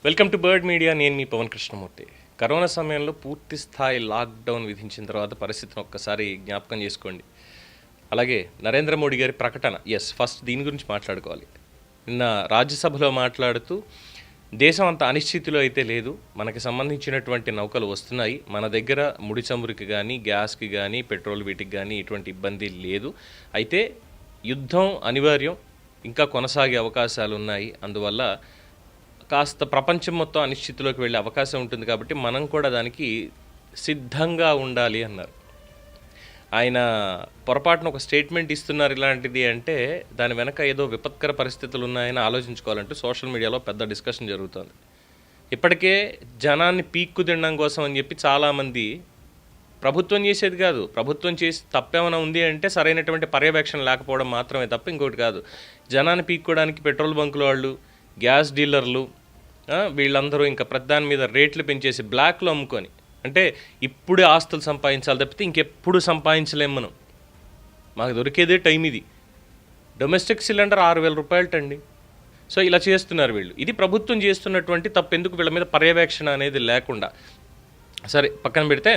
Welcome to bird media. నేను మీ Pawan Krishnamurthy. Corona సమయంలో పూర్తి స్థాయి లాక్డౌన్ విధించిన తర్వాత పరిస్థితిని ఒక్కసారి జ్ఞాపకం చేసుకోండి. అలాగే నరేంద్ర మోడీ గారి ప్రకటన, ఫస్ట్ దీని గురించి మాట్లాడుకోవాలి. నిన్న రాజ్యసభలో మాట్లాడుతూ దేశం అంత అనిశ్చితిలో అయితే లేదు, మనకి సంబంధించినటువంటి నౌకలు వస్తున్నాయి, మన దగ్గర ముడి చమురికి కానీ గ్యాస్కి కానీ పెట్రోల్ వీటికి కానీ ఎటువంటి ఇబ్బంది లేదు, అయితే యుద్ధం అనివార్యం, ఇంకా కొనసాగే అవకాశాలు ఉన్నాయి, అందువల్ల కాస్త ప్రపంచం మొత్తం అనిశ్చితిలోకి వెళ్ళే అవకాశం ఉంటుంది కాబట్టి మనం కూడా దానికి సిద్ధంగా ఉండాలి అన్నారు. ఆయన పొరపాటున ఒక స్టేట్మెంట్ ఇస్తున్నారు ఇలాంటిది అంటే దాని వెనక ఏదో విపత్కర పరిస్థితులు ఉన్నాయని ఆలోచించుకోవాలంటూ సోషల్ మీడియాలో పెద్ద డిస్కషన్ జరుగుతుంది. ఇప్పటికే జనాన్ని పీక్కు తినడం కోసం అని చెప్పి చాలామంది ప్రభుత్వం చేసేది కాదు, ప్రభుత్వం చేసి తప్పేమైనా ఉంది అంటే సరైనటువంటి పర్యవేక్షణ లేకపోవడం మాత్రమే తప్ప ఇంకోటి కాదు. జనాన్ని పీక్కోవడానికి పెట్రోల్ బంకుల వాళ్ళు, గ్యాస్ డీలర్లు, వీళ్ళందరూ ఇంకా ప్రధాని మీద రేట్లు పెంచేసి బ్లాక్లో అమ్ముకొని, అంటే ఇప్పుడే ఆస్తులు సంపాదించాలి తప్పితే ఇంకెప్పుడు సంపాదించలేము మనం, మాకు దొరికేదే టైం ఇది. Domestic cylinder 6,000 రూపాయలటండి. సో ఇలా చేస్తున్నారు వీళ్ళు. ఇది ప్రభుత్వం చేస్తున్నటువంటి తప్పు. ఎందుకు వీళ్ళ మీద పర్యవేక్షణ అనేది లేకుండా. సరే పక్కన పెడితే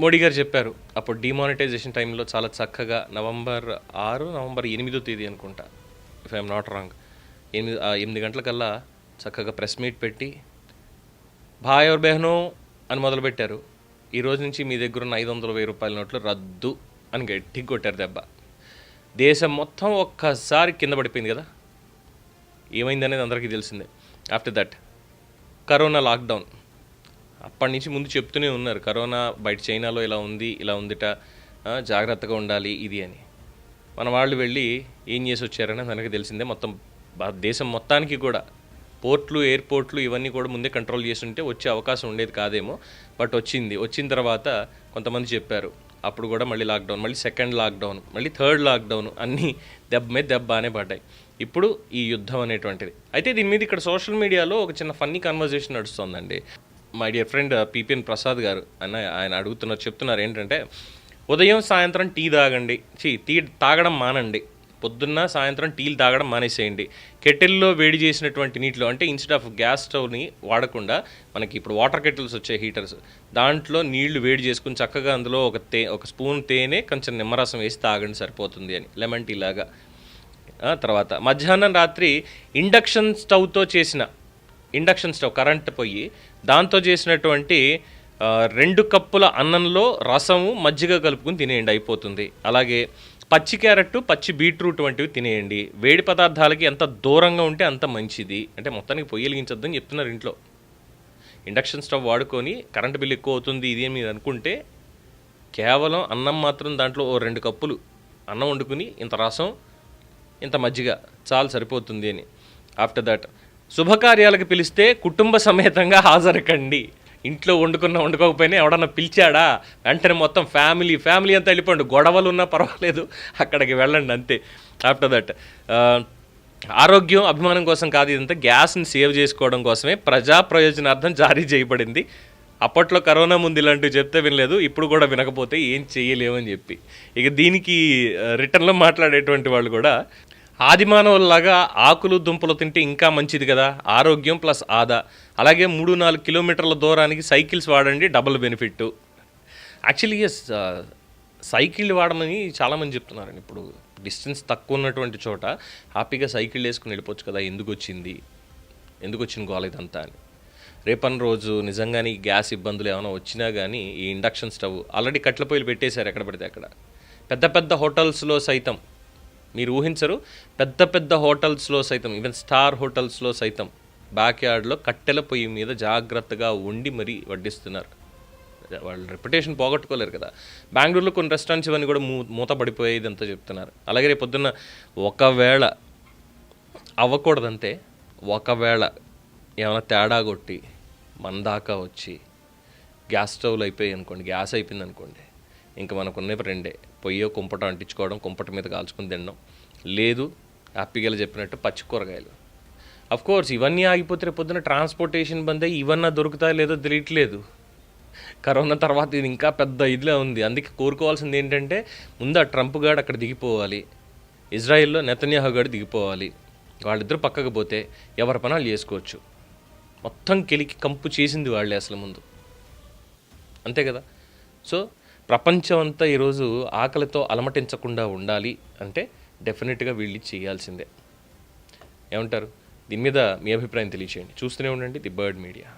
మోడీ గారు చెప్పారు అప్పుడు డిమానిటైజేషన్ టైంలో చాలా చక్కగా నవంబర్ 8 అనుకుంటా, ఇఫ్ ఐఎమ్ నాట్ రాంగ్, 8 గంటలకల్లా చక్కగా ప్రెస్ మీట్ పెట్టి భాయ్ और బెహనో అని మొదలుపెట్టారు. ఈ రోజు నుంచి మీ దగ్గర ఉన్న 500,000 రూపాయల నోట్లు రద్దు అని గట్టిగా కొట్టారు దెబ్బ. దేశం మొత్తం ఒక్కసారి కింద పడిపోయింది కదా. ఏమైంది అనేది అందరికీ తెలిసిందే. After that corona lockdown. అప్పటి నుంచి ముందు చెప్తూనే ఉన్నారు కరోనా బయట చైనాలో ఇలా ఉంది, ఇలా ఉందిట, జాగ్రత్తగా ఉండాలి ఇది అని. మన వాళ్ళు వెళ్ళి ఏం చేసి వచ్చారని మనకి తెలిసిందే. మొత్తం దేశం మొత్తానికి కూడా పోర్ట్లు, ఎయిర్పోర్ట్లు ఇవన్నీ కూడా ముందే కంట్రోల్ చేస్తుంటే వచ్చే అవకాశం ఉండేది కాదేమో, బట్ వచ్చిన తర్వాత కొంతమంది చెప్పారు అప్పుడు కూడా మళ్ళీ లాక్డౌన్, మళ్ళీ సెకండ్ లాక్డౌన్, మళ్ళీ థర్డ్ లాక్డౌన్, అన్నీ దెబ్బ మీద దెబ్బనే పడ్డాయి. ఇప్పుడు ఈ యుద్ధం అనేటువంటిది. అయితే దీని మీద ఇక్కడ సోషల్ మీడియాలో ఒక చిన్న ఫన్నీ కన్వర్జేషన్ నడుస్తుందండి. My dear friend PPN Prasad గారు ఆయన చెప్తున్నారు ఏంటంటే, ఉదయం సాయంత్రం టీ తాగండి, టీ తాగడం మానండి, పొద్దున్న సాయంత్రం టీలు తాగడం మానేసేయండి. కెటిల్లో వేడి చేసినటువంటి నీటిలో, అంటే ఇన్స్టెడ్ ఆఫ్ గ్యాస్ స్టవ్ని వాడకుండా మనకి ఇప్పుడు వాటర్ కెటిల్స్ వచ్చాయి, హీటర్స్, దాంట్లో నీళ్లు వేడి చేసుకుని చక్కగా అందులో ఒక స్పూన్ తేనె కొంచెం నిమ్మరసం వేసి తాగండి సరిపోతుంది అని, లెమన్ టీ లాగా. తర్వాత మధ్యాహ్నం రాత్రి ఇండక్షన్ స్టవ్ కరెంట్ పొయ్యి, దాంతో చేసినటువంటి 2 కప్పుల అన్నంలో రసము మజ్జిగ కలుపుకుని తినేయండి, అయిపోతుంది. అలాగే పచ్చి క్యారెట్, పచ్చి బీట్రూట్ వంటివి తినేయండి. వేడి పదార్థాలకి ఎంత దూరంగా ఉంటే అంత మంచిది. అంటే మొత్తానికి పొయ్యి వెలిగించొద్దని చెప్తున్నారు. ఇంట్లో ఇండక్షన్ స్టవ్ వాడుకొని కరెంటు బిల్లు ఎక్కువ అవుతుంది ఇది అని మీరు అనుకుంటే, కేవలం అన్నం మాత్రం దాంట్లో 2 కప్పులు అన్నం వండుకుని ఇంత రసం, ఇంత మజ్జిగ చాలు, సరిపోతుంది అని. ఆఫ్టర్ దట్ శుభకార్యాలకు పిలిస్తే కుటుంబ సమేతంగా హాజరుకండి. ఇంట్లో వండుకోకపోయినా ఎవడన్నా పిలిచాడా వెంటనే మొత్తం ఫ్యామిలీ అంతా వెళ్ళిపోండి, గొడవలు ఉన్నా పర్వాలేదు అక్కడికి వెళ్ళండి అంతే. ఆఫ్టర్ దట్ ఆరోగ్యం, అభిమానం కోసం కాదు, ఇదంతా గ్యాస్ని సేవ్ చేసుకోవడం కోసమే, ప్రజా ప్రయోజనార్థం జారీ చేయబడింది. అప్పట్లో కరోనా ముందు ఇలాంటివి చెప్తే వినలేదు, ఇప్పుడు కూడా వినకపోతే ఏం చేయలేమని చెప్పి ఇక దీనికి రిటర్న్లో మాట్లాడేటువంటి వాళ్ళు కూడా ఆదిమానవుల్లాగా ఆకులు దుంపలు తింటే ఇంకా మంచిది కదా, ఆరోగ్యం ప్లస్ ఆదా. అలాగే 3-4 కిలోమీటర్ల దూరానికి సైకిల్స్ వాడండి, డబుల్ బెనిఫిట్. యాక్చువల్లీ సైకిల్ వాడమని చాలామంది చెప్తున్నారండి. ఇప్పుడు డిస్టెన్స్ తక్కువ ఉన్నటువంటి చోట హ్యాపీగా సైకిల్ వేసుకుని వెళ్ళిపోవచ్చు కదా, ఎందుకు వచ్చిన గోల ఇదంతా అని. రేపన్న రోజు నిజంగానే ఈ గ్యాస్ ఇబ్బందులు ఏమైనా వచ్చినా కానీ ఈ ఇండక్షన్ స్టవ్ ఆల్రెడీ కట్టెల పొయ్యిలు పెట్టేశారు ఎక్కడ పడితే అక్కడ. పెద్ద హోటల్స్లో సైతం మీరు ఊహించరు, పెద్ద హోటల్స్లో సైతం, ఈవెన్ స్టార్ హోటల్స్లో సైతం బ్యాక్ యార్డ్లో కట్టెల పొయ్యి మీద జాగ్రత్తగా వండి మరీ వడ్డిస్తున్నారు. వాళ్ళు రెప్యుటేషన్ పోగొట్టుకోలేరు కదా. బెంగళూరులో కొన్ని రెస్టారెంట్స్ ఇవన్నీ కూడా మూతపడిపోయేది అంతా చెప్తున్నారు. అలాగే రేపు పొద్దున్న ఒకవేళ అవ్వకూడదంతే, ఒకవేళ ఏమైనా తేడా కొట్టి మన దాకా వచ్చి గ్యాస్ స్టవ్లు అయిపోయాయి అనుకోండి, గ్యాస్ అయిపోయింది అనుకోండి, ఇంకా మనకున్న రెండే, పొయ్యో కుంపట అంటించుకోవడం, కుంపట మీద కాల్చుకుని తినడం, లేదు హ్యాపీగా చెప్పినట్టు పచ్చి కూరగాయలు. అఫ్కోర్స్ ఇవన్నీ ఆగిపోతే రేపు పొద్దున ట్రాన్స్పోర్టేషన్ బంద్ అయ్యి ఇవన్నా దొరుకుతాయో లేదో తెలియట్లేదు. కరోనా తర్వాత ఇది ఇంకా పెద్ద ఇదిలా ఉంది. అందుకే కోరుకోవాల్సింది ఏంటంటే, ముందు ఆ ట్రంప్ గాడు అక్కడ దిగిపోవాలి, ఇజ్రాయిల్లో నెతన్యాహు గాడు దిగిపోవాలి. వాళ్ళిద్దరూ పక్కకు పోతే ఎవరి పనాలు చేసుకోవచ్చు. మొత్తం కెలికి కంపు చేసింది వాళ్ళే అసలు ముందు, అంతే కదా. సో ప్రపంచం అంతా ఈరోజు ఆకలితో అలమటించకుండా ఉండాలి అంటే డెఫినెట్గా వీళ్ళు చేయాల్సిందే. ఏమంటారు? దీని మీద మీ అభిప్రాయం తెలియచేయండి. చూస్తూనే ఉండండి ది బర్డ్ మీడియా.